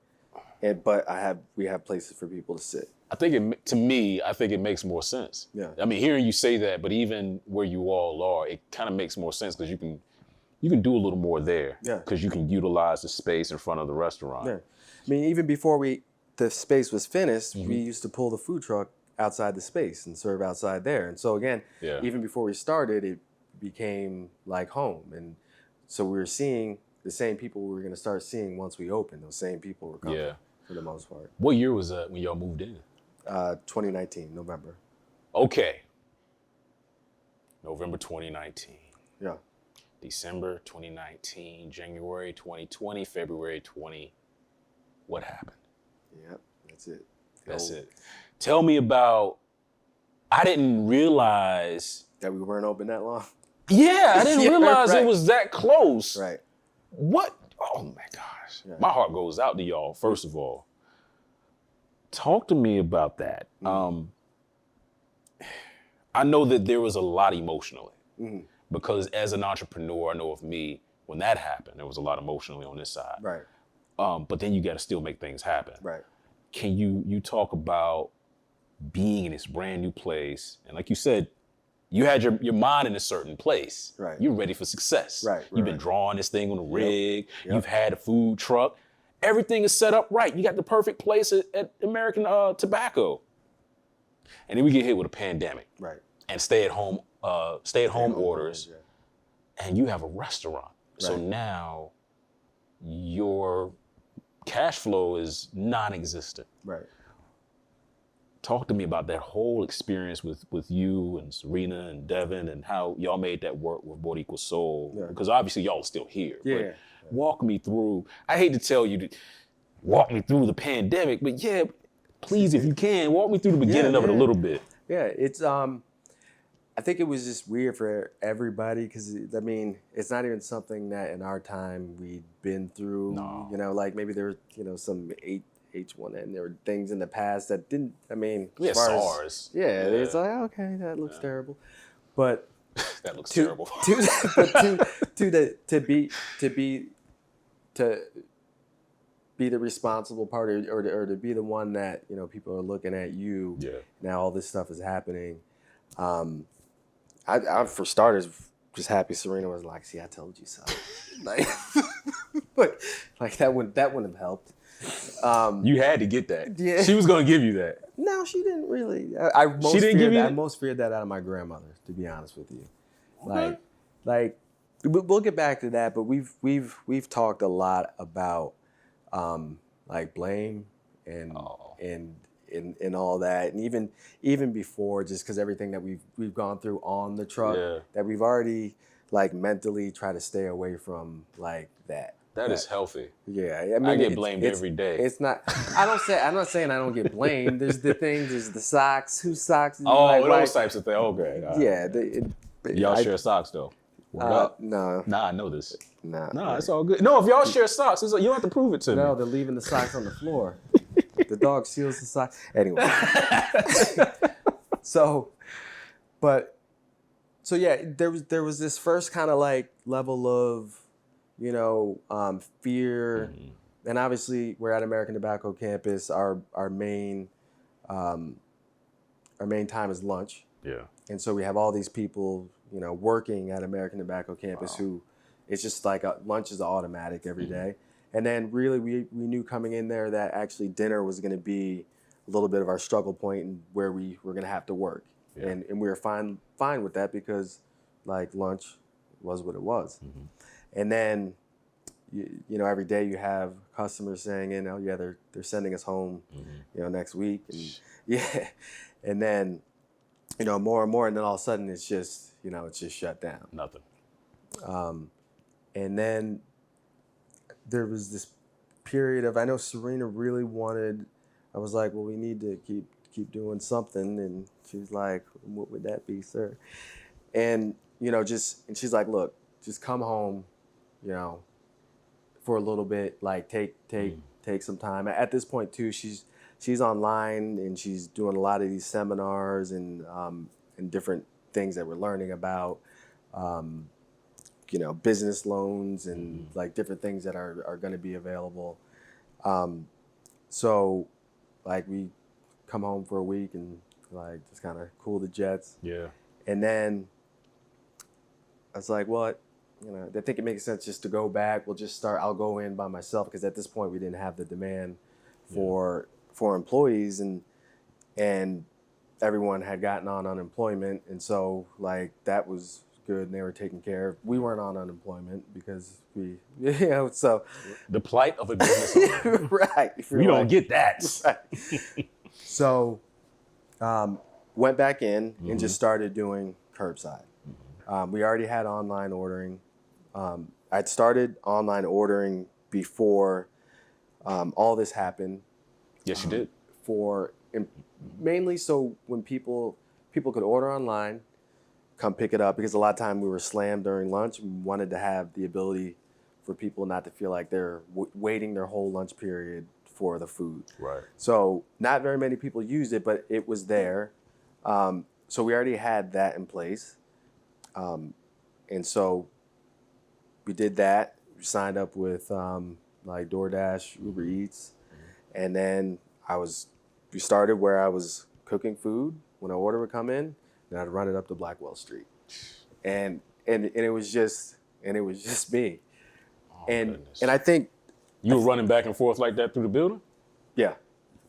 Speaker 2: but we have places for people to sit.
Speaker 1: I think it makes more sense.
Speaker 2: Yeah.
Speaker 1: I mean, hearing you say that, but even where you all are, it kind of makes more sense because you can do a little more there.
Speaker 2: Yeah.
Speaker 1: Because you can utilize the space in front of the restaurant.
Speaker 2: Yeah. I mean, even before the space was finished, we used to pull the food truck outside the space and serve outside there. And so again, even before we started, it became like home. And so we were seeing the same people we were going to start seeing once we opened. Those same people were coming for the most part.
Speaker 1: What year was that when y'all moved in?
Speaker 2: 2019, November.
Speaker 1: Okay. November 2019.
Speaker 2: Yeah.
Speaker 1: December 2019, January 2020, February 20. What happened?
Speaker 2: Yep, that's it.
Speaker 1: That's it. Tell me about, I didn't realize.
Speaker 2: That we weren't open that long?
Speaker 1: Yeah, I didn't realize it was that close.
Speaker 2: Right.
Speaker 1: What? Oh my gosh. Yeah. My heart goes out to y'all, first of all. Talk to me about that. I know that there was a lot emotionally because as an entrepreneur, I know of me, when that happened, there was a lot emotionally on this side.
Speaker 2: Right.
Speaker 1: But then you got to still make things happen.
Speaker 2: Right.
Speaker 1: Can you talk about being in this brand new place? And like you said, you had your mind in a certain place.
Speaker 2: Right.
Speaker 1: You're ready for success.
Speaker 2: Right.
Speaker 1: You've been drawing this thing on a rig.
Speaker 2: Yep.
Speaker 1: You've had a food truck. Everything is set up right. You got the perfect place at American Tobacco. And then we get hit with a pandemic.
Speaker 2: Right.
Speaker 1: And stay-at-home orders.
Speaker 2: Yeah.
Speaker 1: And you have a restaurant.
Speaker 2: Right.
Speaker 1: So now your cash flow is non-existent.
Speaker 2: Right.
Speaker 1: Talk to me about that whole experience with you and Serena and Devin and how y'all made that work with Boricua Soul.
Speaker 2: Yeah.
Speaker 1: Because obviously y'all are still here.
Speaker 2: Yeah.
Speaker 1: But walk me through. I hate to tell you to walk me through the pandemic, but yeah, please, if you can, walk me through the beginning of it a little bit.
Speaker 2: Yeah, it's I think it was just weird for everybody because I mean, it's not even something that in our time we'd been through.
Speaker 1: No.
Speaker 2: You know, like maybe there were some H1N. There were things in the past that didn't. I mean,
Speaker 1: We had
Speaker 2: as far
Speaker 1: SARS.
Speaker 2: as, it's like okay, that looks terrible, but
Speaker 1: That looks terrible.
Speaker 2: to be the responsible party or to be the one that people are looking at you.
Speaker 1: Yeah.
Speaker 2: Now all this stuff is happening. I for starters just happy Serena was like, see, I told you so. like that wouldn't have helped.
Speaker 1: You had to get that.
Speaker 2: Yeah.
Speaker 1: She was going to give you that.
Speaker 2: No, she didn't really.
Speaker 1: She didn't give you
Speaker 2: I
Speaker 1: that?
Speaker 2: most feared that out of my grandmother, to be honest with you. Like we'll get back to that, but we've talked a lot about like blame and all that, and even before, just because everything that we've gone through on the truck, that we've already like mentally tried to stay away from like that.
Speaker 1: That is healthy.
Speaker 2: Yeah, I mean,
Speaker 1: I get blamed every day.
Speaker 2: It's not. I'm not saying I don't get blamed. There's the things. There's the socks. Whose socks?
Speaker 1: Those types of things. Okay.
Speaker 2: Yeah.
Speaker 1: Y'all share socks though.
Speaker 2: No.
Speaker 1: Nah, I know this.
Speaker 2: No,
Speaker 1: it's all good. No, if y'all share socks, you don't have to prove it to me.
Speaker 2: No, they're leaving the socks on the floor. The dog steals the socks. Anyway. So yeah, there was this first kind of like level of, fear, and obviously we're at American Tobacco campus. Our main time is lunch.
Speaker 1: Yeah.
Speaker 2: And so we have all these people, working at American Tobacco campus who, it's just like lunch is automatic every day. And then really we knew coming in there that actually dinner was going to be a little bit of our struggle point and where we were going to have to work. Yeah. And we were fine with that because like lunch was what it was. Mm-hmm. And then, every day you have customers saying, they're sending us home, next week. And and then, more and more, and then all of a sudden it's just shut down.
Speaker 1: Nothing.
Speaker 2: And then there was this period of, I know Serena really wanted, I was like, well, we need to keep doing something. And she's like, what would that be, sir? And, and she's like, look, just come home, for a little bit, like take some time. At this point too, she's online and she's doing a lot of these seminars and different things that we're learning about, business loans and like different things that are going to be available. So like we come home for a week and like just kind of cool the jets.
Speaker 1: Yeah.
Speaker 2: And then I was like, well, I think it makes sense just to go back. I'll go in by myself because at this point we didn't have the demand for employees and everyone had gotten on unemployment. And so like that was good and they were taken care of. We weren't on unemployment because so.
Speaker 1: The plight of a business owner.
Speaker 2: Right.
Speaker 1: We don't get that.
Speaker 2: Right. So went back in and just started doing curbside. We already had online ordering. I'd started online ordering before all this happened.
Speaker 1: Yes, you did.
Speaker 2: Mainly so when people could order online, come pick it up, because a lot of time we were slammed during lunch and wanted to have the ability for people not to feel like they're waiting their whole lunch period for the food.
Speaker 1: Right.
Speaker 2: So not very many people used it, but it was there. so we already had that in place. And so we did that. We signed up with like DoorDash, Uber Eats. And then we started where I was cooking food when an order would come in, and I'd run it up to Blackwell Street. And it was just me.
Speaker 1: Oh,
Speaker 2: and
Speaker 1: goodness.
Speaker 2: and I think
Speaker 1: You were running back and forth like that through the building?
Speaker 2: yeah.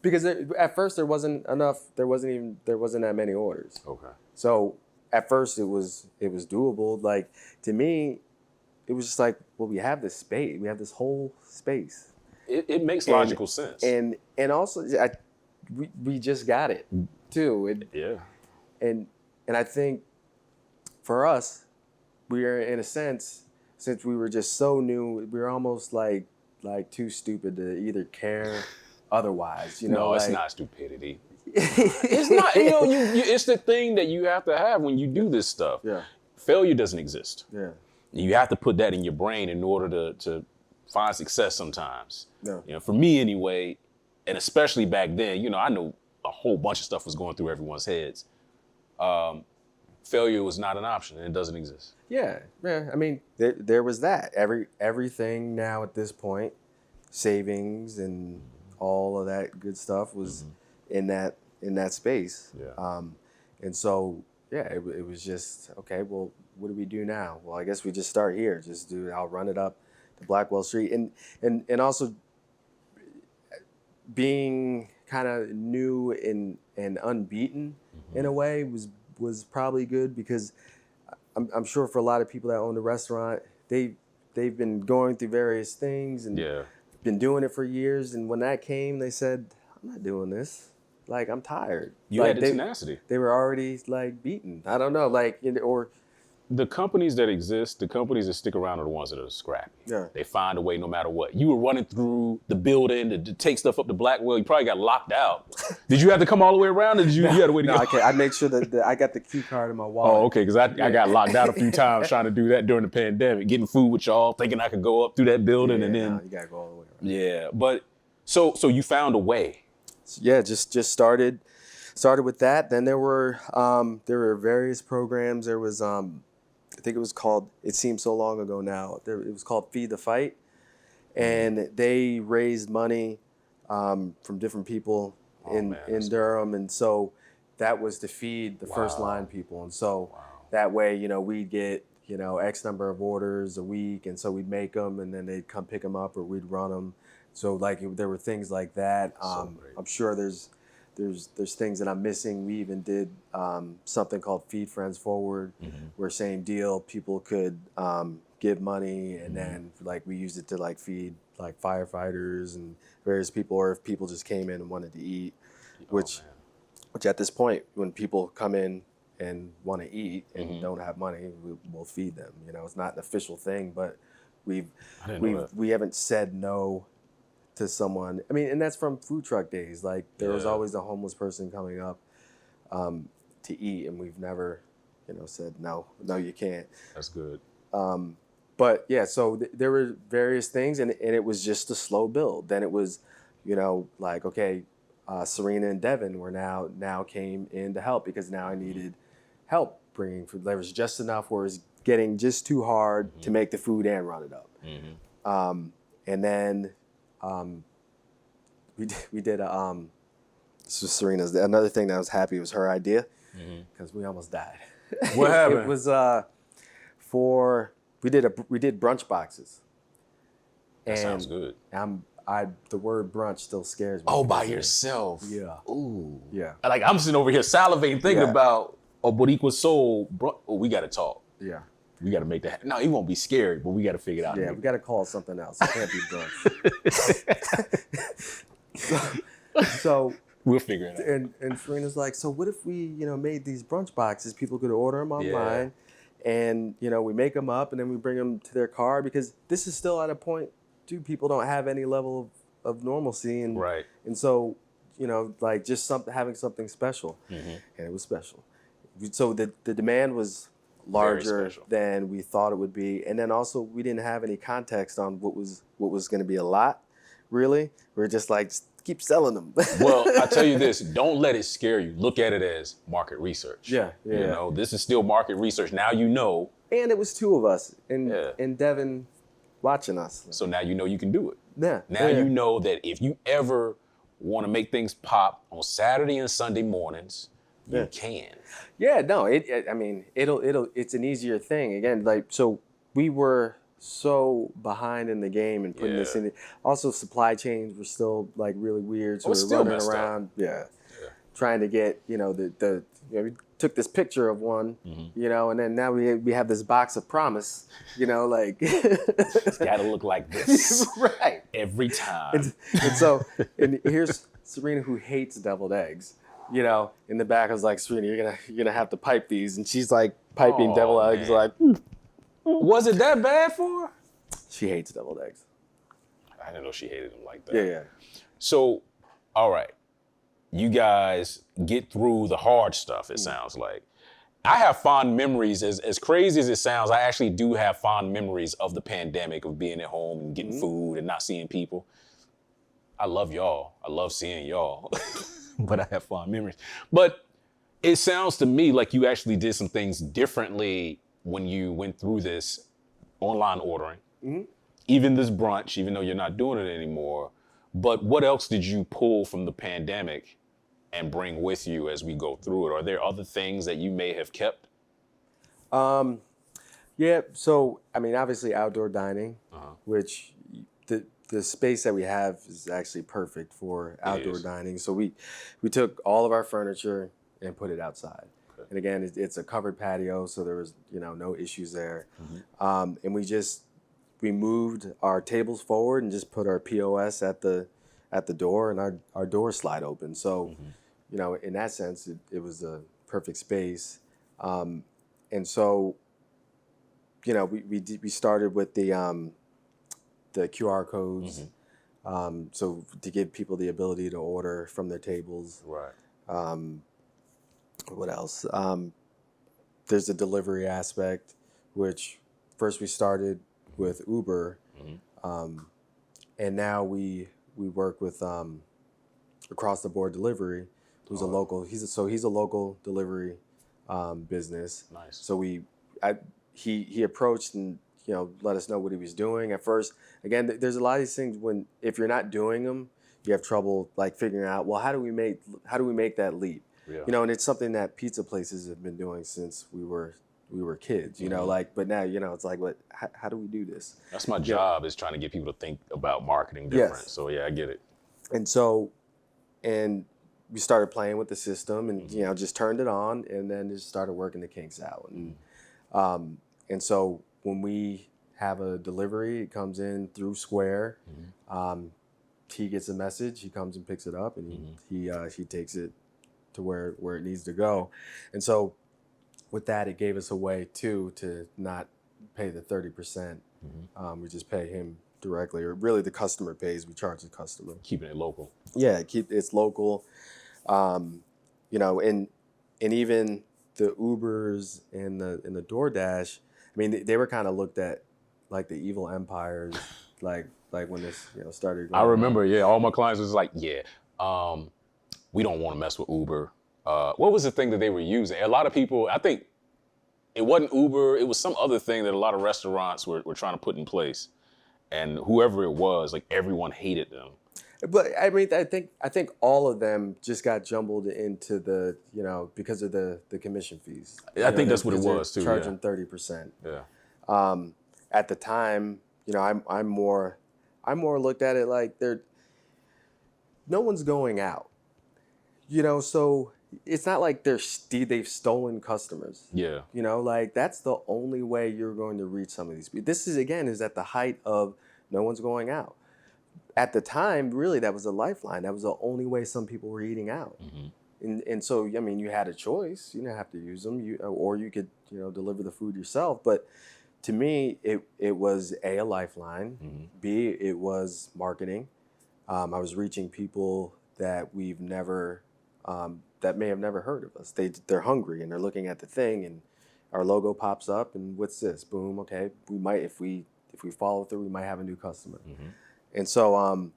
Speaker 2: Because at first there wasn't that many orders.
Speaker 1: Okay.
Speaker 2: So at first it was doable. Like to me, it was just like, well, we have this space. We have this whole space.
Speaker 1: It makes logical sense.
Speaker 2: And also we just got it too.
Speaker 1: Yeah.
Speaker 2: And I think for us, we are in a sense, since we were just so new, we were almost like too stupid to either care otherwise.
Speaker 1: No, it's not stupidity. It's not. It's the thing that you have to have when you do this stuff.
Speaker 2: Yeah.
Speaker 1: Failure doesn't exist.
Speaker 2: Yeah.
Speaker 1: You have to put that in your brain in order to find success sometimes.
Speaker 2: Yeah.
Speaker 1: For me anyway, and especially back then, I know a whole bunch of stuff was going through everyone's heads. Failure was not an option, and it doesn't exist.
Speaker 2: Yeah. I mean, there was that. Everything now at this point, savings and all of that good stuff was in that space.
Speaker 1: Yeah.
Speaker 2: And so it was just okay. Well, what do we do now? Well, I guess we just start here. I'll run it up to Blackwell Street, and also being kind of new and unbeaten in a way was probably good, because I'm sure for a lot of people that own the restaurant, they've been going through various things and been doing it for years. And when that came, they said, I'm not doing this. Like, I'm tired.
Speaker 1: You had the tenacity.
Speaker 2: They were already like beaten. I don't know, or
Speaker 1: the companies that exist, the companies that stick around are the ones that are scrappy.
Speaker 2: Yeah.
Speaker 1: They find a way no matter what. You were running through the building to take stuff up to Blackwell. You probably got locked out. Did you have to come all the way around, or you had a way to go?
Speaker 2: Okay. I made sure that I got the key card in my wallet.
Speaker 1: Oh, okay, because I got locked out a few times trying to do that during the pandemic, getting food with y'all, thinking I could go up through that building, and then
Speaker 2: you gotta go all the way around.
Speaker 1: Yeah, but so you found a way.
Speaker 2: Yeah, just started with that. Then there were various programs. There was I think it was called, it seems so long ago now, it was called Feed the Fight. And they raised money from different people in Durham. And so that was to feed the first line people. And so that way, we'd get, X number of orders a week. And so we'd make them, and then they'd come pick them up, or we'd run them. So there were things like that. I'm sure there's things that I'm missing. We even did something called Feed Friends Forward, where same deal, people could give money, and then we used it to feed firefighters and various people, or if people just came in and wanted to eat, which at this point, when people come in and want to eat and don't have money, we'll feed them. It's not an official thing, but we haven't said no to someone. I mean, and that's from food truck days. There was always a homeless person coming up to eat, and we've never, said no, you can't.
Speaker 1: That's good.
Speaker 2: But yeah, so there were various things, and it was just a slow build. Then it was, okay, Serena and Devin were now came in to help, because now I needed help bringing food. There was just enough where it was getting just too hard to make the food and run it up. And then we did so Serena's, another thing that I was happy was her idea, because we almost died.
Speaker 1: What happened?
Speaker 2: It was we did brunch boxes.
Speaker 1: That sounds good.
Speaker 2: The word brunch still scares me.
Speaker 1: Oh, by yourself.
Speaker 2: Yeah.
Speaker 1: Ooh.
Speaker 2: Yeah.
Speaker 1: I'm sitting over here salivating, thinking about Boricua Soul. We got to talk.
Speaker 2: Yeah.
Speaker 1: We got to make that. No, he won't be scared, but we got to figure it out.
Speaker 2: Yeah, we got to call it something else. It can't be brunch. So
Speaker 1: we'll figure it out.
Speaker 2: And Serena's like, so what if we, made these brunch boxes? People could order them online, and we make them up, and then we bring them to their car, because this is still at a point, too, people don't have any level of normalcy, and and so just having something special, and it was special. So the demand was larger than we thought it would be, and then also we didn't have any context on what was going to be a lot. Really, we were just keep selling them.
Speaker 1: Well, I tell you this, don't let it scare you. Look at it as market research.
Speaker 2: Yeah.
Speaker 1: You know, this is still market research. Now you know.
Speaker 2: And it was two of us and Devin watching us.
Speaker 1: So now you know you can do it.
Speaker 2: Yeah.
Speaker 1: Now you know that if you ever want to make things pop on Saturday and Sunday mornings, you can.
Speaker 2: Yeah, no, it's an easier thing. Again, like, so we were so behind in the game and putting this in. Also, supply chains were still like really weird. So we were running around, trying to get, we took this picture of one, and then now we have this box of promise, like
Speaker 1: it's got to look like this,
Speaker 2: right?
Speaker 1: Every time.
Speaker 2: And here's Serena, who hates deviled eggs. In the back, I was like, Serena, you're gonna have to pipe these, and she's like piping deviled eggs, like.
Speaker 1: Was it that bad for her?
Speaker 2: She hates deviled eggs.
Speaker 1: I didn't know she hated them like that.
Speaker 2: Yeah.
Speaker 1: So, all right, you guys get through the hard stuff. It sounds like. I have fond memories. As crazy as it sounds, I actually do have fond memories of the pandemic, of being at home and getting food and not seeing people. I love y'all. I love seeing y'all. But I have fond memories. But it sounds to me like you actually did some things differently when you went through this online ordering, even this brunch, even though you're not doing it anymore. But what else did you pull from the pandemic and bring with you as we go through it? Are there other things that you may have kept?
Speaker 2: Yeah. So, obviously outdoor dining, which the space that we have is actually perfect for outdoor dining. So we took all of our furniture and put it outside. Okay. And again, it's a covered patio, so there was no issues there. And we moved our tables forward and just put our POS at the door, and our doors slide open. So in that sense, it was a perfect space. And so we started with the QR codes, so to give people the ability to order from their tables.
Speaker 1: Right.
Speaker 2: What else? There's a delivery aspect, which first we started with Uber, and now we work with Across the Board Delivery, who's a local. He's a local delivery business.
Speaker 1: Nice.
Speaker 2: So he approached and let us know what he was doing. At first, again, there's a lot of these things if you're not doing them, you have trouble like figuring out, well, how do we make that leap? Yeah. And it's something that pizza places have been doing since we were kids, but now, it's like, how do we do this?
Speaker 1: That's my job, is trying to get people to think about marketing different. Yes. So yeah, I get it.
Speaker 2: And we started playing with the system and, just turned it on and then just started working the kinks out. And so when we have a delivery, it comes in through Square. He gets a message, he comes and picks it up, and he takes it to where it needs to go. And so with that, it gave us a way too to not pay the 30%. We just pay him directly, or really the customer pays. We charge the customer.
Speaker 1: Keeping it local.
Speaker 2: Yeah, it's local. And even the Ubers and the DoorDash, they were kind of looked at like the evil empires, like when this started going
Speaker 1: I remember, on. All my clients was like, we don't want to mess with Uber. What was the thing that they were using? A lot of people, I think it wasn't Uber, it was some other thing that a lot of restaurants were trying to put in place. And whoever it was, like everyone hated them.
Speaker 2: But I think all of them just got jumbled into the, because of the commission fees.
Speaker 1: I think that's what it was too.
Speaker 2: Charging 30%.
Speaker 1: Yeah.
Speaker 2: At the time, I'm more looked at it like no one's going out. So it's not like they've stolen customers.
Speaker 1: Yeah.
Speaker 2: That's the only way you're going to reach some of these people. This is at the height of no one's going out. At the time, really, that was a lifeline. That was the only way some people were eating out. And so, you had a choice. You didn't have to use them, or you could, deliver the food yourself. But to me, it was A, a lifeline. B, it was marketing. I was reaching people that we've never, that may have never heard of us. They're hungry and they're looking at the thing, and our logo pops up, and what's this? Boom. Okay, we might, if we follow through, we might have a new customer. And so,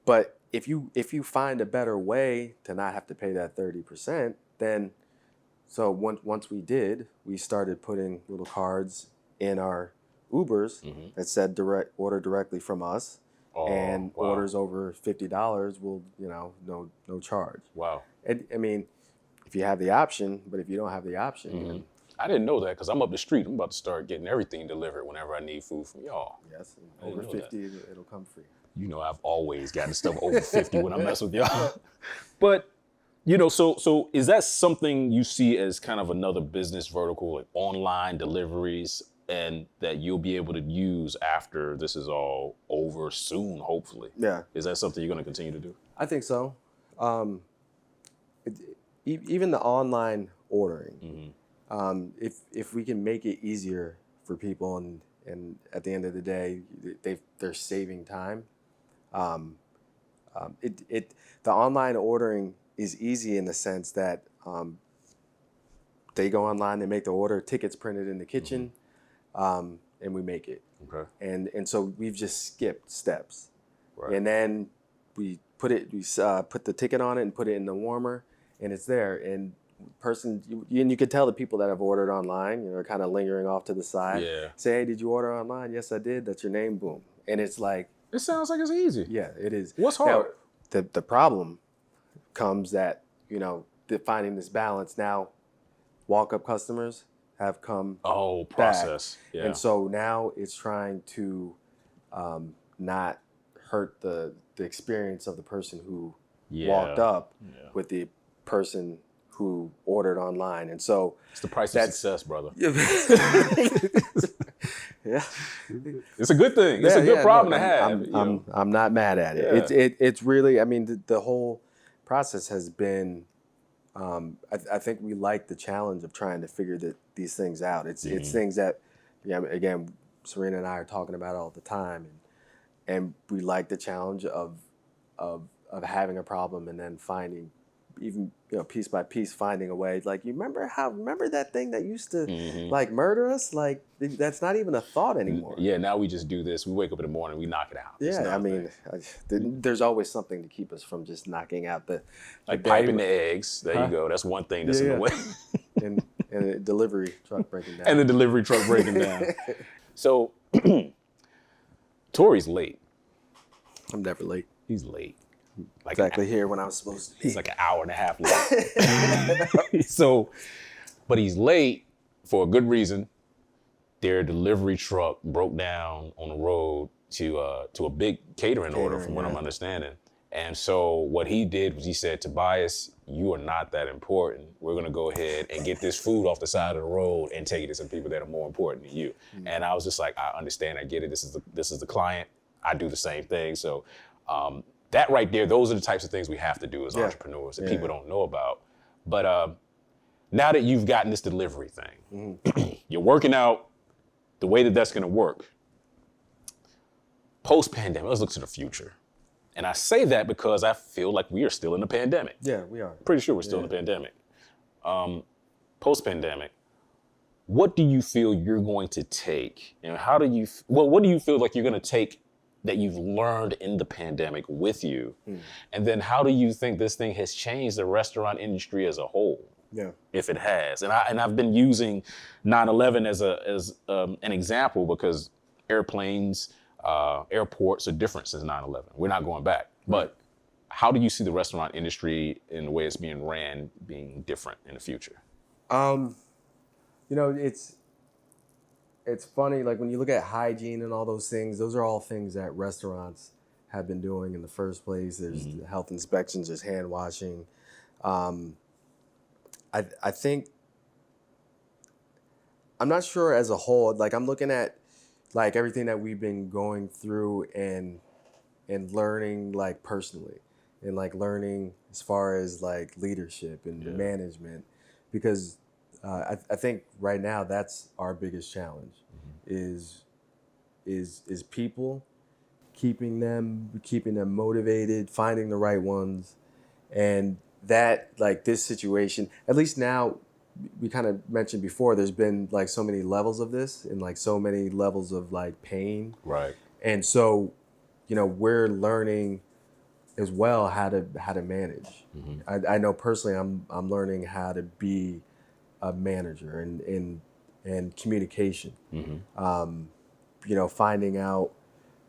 Speaker 2: but if you find a better way to not have to pay that 30%, then so once we started putting little cards in our Ubers that said order directly from us, and orders over $50 will, no charge.
Speaker 1: Wow.
Speaker 2: And I mean, if you have the option, but if you don't have the option, then,
Speaker 1: I didn't know that because I'm up the street. I'm about to start getting everything delivered whenever I need food from y'all.
Speaker 2: yes, over 50, it'll come free.
Speaker 1: You know, I've always gotten stuff over 50 when I mess with y'all. But, so is that something you see as kind of another business vertical, like online deliveries, and that you'll be able to use after this is all over soon, hopefully?
Speaker 2: Yeah.
Speaker 1: Is that something you're going to continue to do?
Speaker 2: I think so. Even the online ordering, if we can make it easier for people, and at the end of the day, they're saving time. The online ordering is easy in the sense that they go online, they make the order, tickets printed in the kitchen, and we make it.
Speaker 1: Okay.
Speaker 2: And so we've just skipped steps,
Speaker 1: Right.
Speaker 2: and then we put the ticket on it and put it in the warmer, and it's there. And you can tell the people that have ordered online, are kind of lingering off to the side.
Speaker 1: Yeah.
Speaker 2: Say, hey, did you order online? Yes, I did. That's your name. Boom. And it's like,
Speaker 1: It sounds like it's easy.
Speaker 2: yeah, it is.
Speaker 1: What's hard?
Speaker 2: Now, the problem comes that, finding this balance. Now, walk-up customers have come
Speaker 1: Process.
Speaker 2: back.
Speaker 1: Yeah.
Speaker 2: And so now it's trying to not hurt the experience of the person who walked up with the person who ordered online. And so
Speaker 1: It's the price of success, brother.
Speaker 2: yeah.
Speaker 1: It's a good thing. It's a good problem to have.
Speaker 2: I'm not mad at it.
Speaker 1: Yeah.
Speaker 2: It's really, I mean, the whole process has been, I think we like the challenge of trying to figure these things out. It's things that, again, Serena and I are talking about all the time, and we like the challenge of having a problem and then finding, even piece by piece, finding a way. Like, remember that thing that used to like murder us? Like, that's not even a thought anymore.
Speaker 1: Yeah, now we just do this. We wake up in the morning, we knock it out.
Speaker 2: Yeah, I mean, there's always something to keep us from just knocking out the
Speaker 1: piping the eggs. There you go. That's one thing that's in the way.
Speaker 2: and the delivery truck breaking down.
Speaker 1: And the delivery truck breaking down. So, Tori's late.
Speaker 2: I'm never late.
Speaker 1: He's late. Like
Speaker 2: exactly here when I was supposed to be.
Speaker 1: He's like an hour and a half late. But he's late for a good reason. Their delivery truck broke down on the road to a big catering order, from what I'm understanding. And so what he did was he said, Tobias, you are not that important. We're going to go ahead and get this food off the side of the road and take it to some people that are more important than you. And I was just like, I understand. I get it. This is the client. I do the same thing. So that right there, those are the types of things we have to do as entrepreneurs that people don't know about. But now that you've gotten this delivery thing, you're working out the way that that's going to work. Post-pandemic, let's look to the future. And I say that because I feel like we are still in the pandemic.
Speaker 2: Yeah, we are.
Speaker 1: Pretty sure we're still in the pandemic. Post-pandemic, what do you feel you're going to take? What do you feel like you're going to take that you've learned in the pandemic with you? And then how do you think this thing has changed the restaurant industry as a whole?
Speaker 2: Yeah.
Speaker 1: If it has. And I've been using 9/11 as an example because airplanes, airports are different since 9/11. We're not going back. But how do you see the restaurant industry in the way it's being ran being different in the future?
Speaker 2: It's funny, like when you look at hygiene and all those things, those are all things that restaurants have been doing in the first place. There's health inspections, there's hand washing. I think, I'm not sure as a whole, like I'm looking at like everything that we've been going through and learning like personally and like learning as far as like leadership and management, because I think right now that's our biggest challenge is people, keeping them motivated, finding the right ones. And that, like this situation, at least now, we kind of mentioned before, there's been like so many levels of this and like so many levels of like pain.
Speaker 1: Right.
Speaker 2: And so, we're learning as well how to manage. I know personally I'm learning how to be a manager and communication. Finding out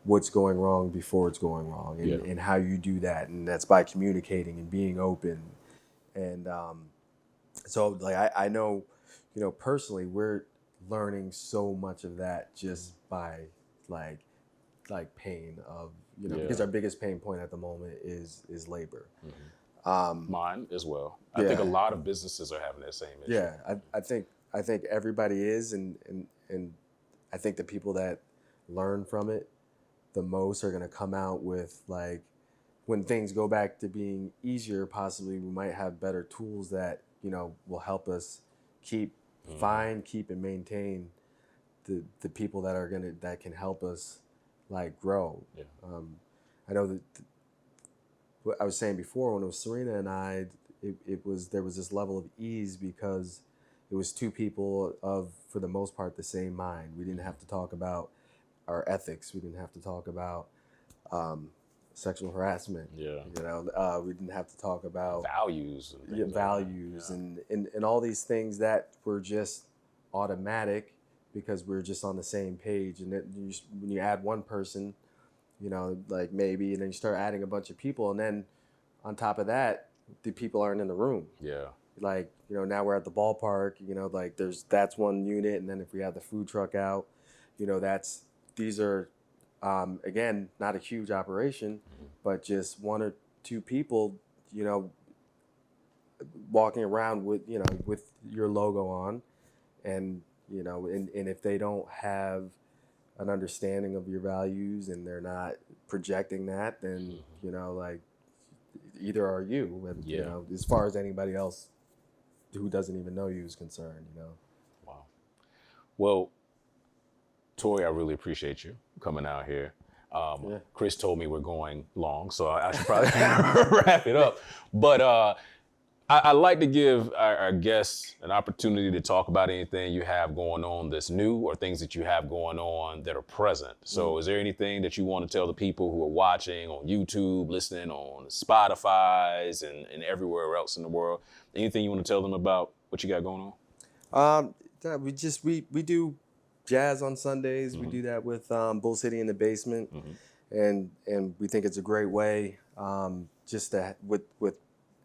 Speaker 2: what's going wrong before it's going wrong, and how you do that, and that's by communicating and being open. And so like I know, personally we're learning so much of that just by like pain of because our biggest pain point at the moment is labor.
Speaker 1: Mine as well. I think a lot of businesses are having that same issue.
Speaker 2: Yeah, I think everybody is, and I think the people that learn from it the most are going to come out with, like, when things go back to being easier, possibly we might have better tools that will help us keep and maintain the people that can help us like grow.
Speaker 1: Yeah.
Speaker 2: I know that what I was saying before, when it was Serena and I, there was this level of ease because it was two people of, for the most part, the same mind. We didn't have to talk about our ethics. We didn't have to talk about sexual harassment.
Speaker 1: Yeah.
Speaker 2: We didn't have to talk about
Speaker 1: values.
Speaker 2: And all these things that were just automatic because we're just on the same page. And when you add one person, like maybe, and then you start adding a bunch of people, and then on top of that, the people aren't in the room.
Speaker 1: Yeah.
Speaker 2: Like, now we're at the ballpark, like that's one unit. And then if we have the food truck out, these are, again, not a huge operation, but just one or two people, walking around with your logo on, and if they don't have an understanding of your values and they're not projecting that, then like either are you, and as far as anybody else who doesn't even know you is concerned.
Speaker 1: Wow. Well, Tori, I really appreciate you coming out here. Chris told me we're going long, so I should probably wrap it up. But I like to give our guests an opportunity to talk about anything you have going on that's new, or things that you have going on that are present. So is there anything that you want to tell the people who are watching on YouTube, listening on Spotify's and everywhere else in the world? Anything you want to tell them about what you got going on?
Speaker 2: We do jazz on Sundays. We do that with Bull City in the Basement, and we think it's a great way just to with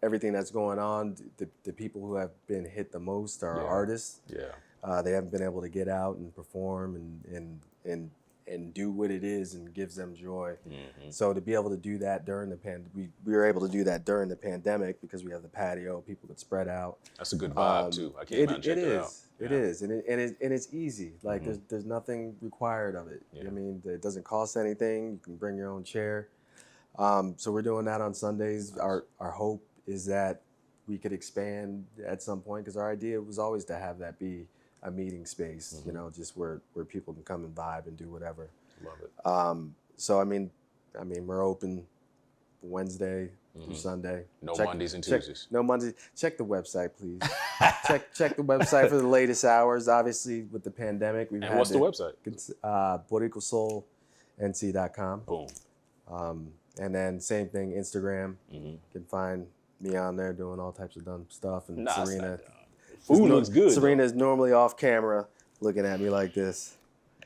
Speaker 2: everything that's going on. The people who have been hit the most are artists. Yeah, they haven't been able to get out and perform and do what it is and gives them joy. So to be able to do that during the we were able to do that during the pandemic because we have the patio. People could spread out.
Speaker 1: That's a good vibe too. I can't imagine check it out.
Speaker 2: It is, and it's easy. Like there's nothing required of it. I mean, it doesn't cost anything. You can bring your own chair. So we're doing that on Sundays. Nice. Our hope is that we could expand at some point, because our idea was always to have that be a meeting space. Just where people can come and vibe and do whatever.
Speaker 1: Love it.
Speaker 2: So I mean, we're open Wednesday through Sunday.
Speaker 1: No Mondays and Tuesdays.
Speaker 2: No Mondays. Check the website, please. check the website for the latest hours. Obviously, with the pandemic, we've had
Speaker 1: what's the website?
Speaker 2: Boricua Soul NC.com.
Speaker 1: Boom.
Speaker 2: And then same thing, Instagram. You can find me on there doing all types of dumb stuff. And Serena.
Speaker 1: Food looks good.
Speaker 2: Serena's normally off camera looking at me like this.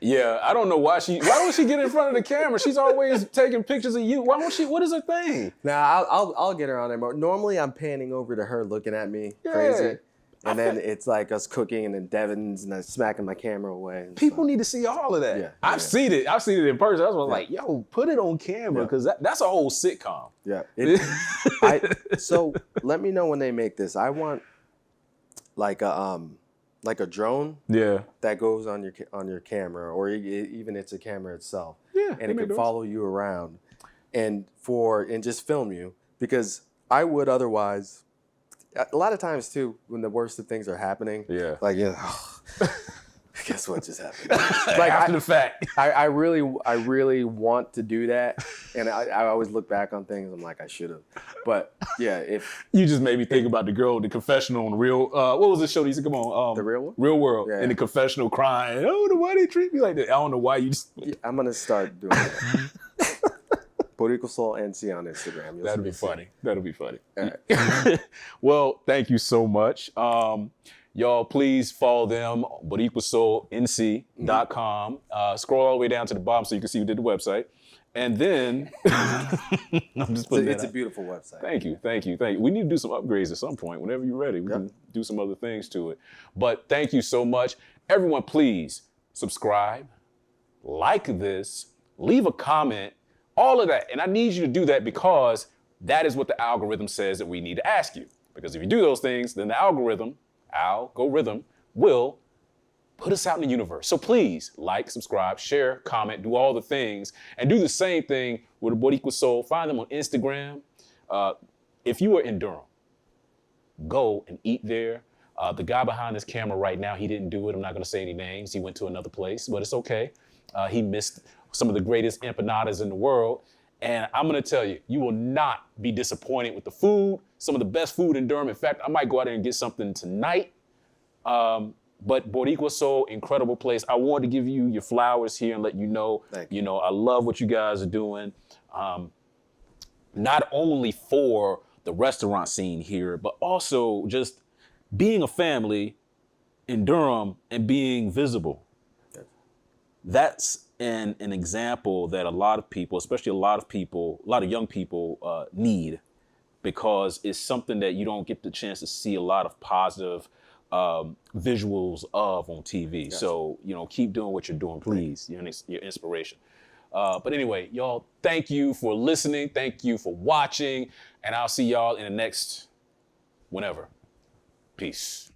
Speaker 1: Yeah, I don't know why don't she get in front of the camera? She's always taking pictures of you. Why won't she? What is her thing?
Speaker 2: Now I'll get her on there more. Normally I'm panning over to her looking at me crazy. And then it's like us cooking, and then Devin's and then smacking my camera away.
Speaker 1: People need to see all of that. Yeah, I've seen it in person. I was like, yo, put it on camera, because that's a whole sitcom.
Speaker 2: Yeah. So let me know when they make this. I want like a drone.
Speaker 1: Yeah.
Speaker 2: That goes on your camera, or even it's a camera itself.
Speaker 1: Yeah.
Speaker 2: And it can follow you around and just film you, because I would otherwise. A lot of times too, when the worst of things are happening, guess what just happened?
Speaker 1: Like after the fact,
Speaker 2: I really want to do that, and I always look back on things. I'm like, I should have, but yeah, if
Speaker 1: you just made me think about the girl, the confessional on Real. What was the show? He said, "Come on,
Speaker 2: The Real World."
Speaker 1: Real World,
Speaker 2: yeah.
Speaker 1: In the confessional, crying. Oh, why they treat me like that? I don't know why you just.
Speaker 2: Yeah, I'm gonna start doing that. Boricua Soul NC on Instagram. You'll
Speaker 1: That'll
Speaker 2: see
Speaker 1: be funny. That'll be funny.
Speaker 2: All right.
Speaker 1: Well, thank you so much. Y'all, please follow them, BoricuaSoulNC.com. Scroll all the way down to the bottom so you can see who did the website. And then, I'm just putting
Speaker 2: It's a beautiful website.
Speaker 1: Thank you. We need to do some upgrades at some point. Whenever you're ready, we can do some other things to it. But thank you so much. Everyone, please subscribe, like this, leave a comment, all of that. And I need you to do that because that is what the algorithm says that we need to ask you. Because if you do those things, then the algorithm will put us out in the universe. So please like, subscribe, share, comment, do all the things, and do the same thing with the Boricua Soul. Find them on Instagram. If you are in Durham, go and eat there. The guy behind this camera right now, he didn't do it. I'm not going to say any names. He went to another place, but it's okay. He missed some of the greatest empanadas in the world. And I'm going to tell you, you will not be disappointed with the food. Some of the best food in Durham. In fact, I might go out there and get something tonight. But Boricua Soul, incredible place. I wanted to give you your flowers here and let you know, I love what you guys are doing. Not only for the restaurant scene here, but also just being a family in Durham and being visible. That's an example that a lot of people, especially a lot of young people need, because it's something that you don't get the chance to see a lot of positive visuals of on TV. Gotcha. So, keep doing what you're doing, please. You're inspiration. But anyway, y'all, thank you for listening. Thank you for watching. And I'll see y'all in the next whenever. Peace.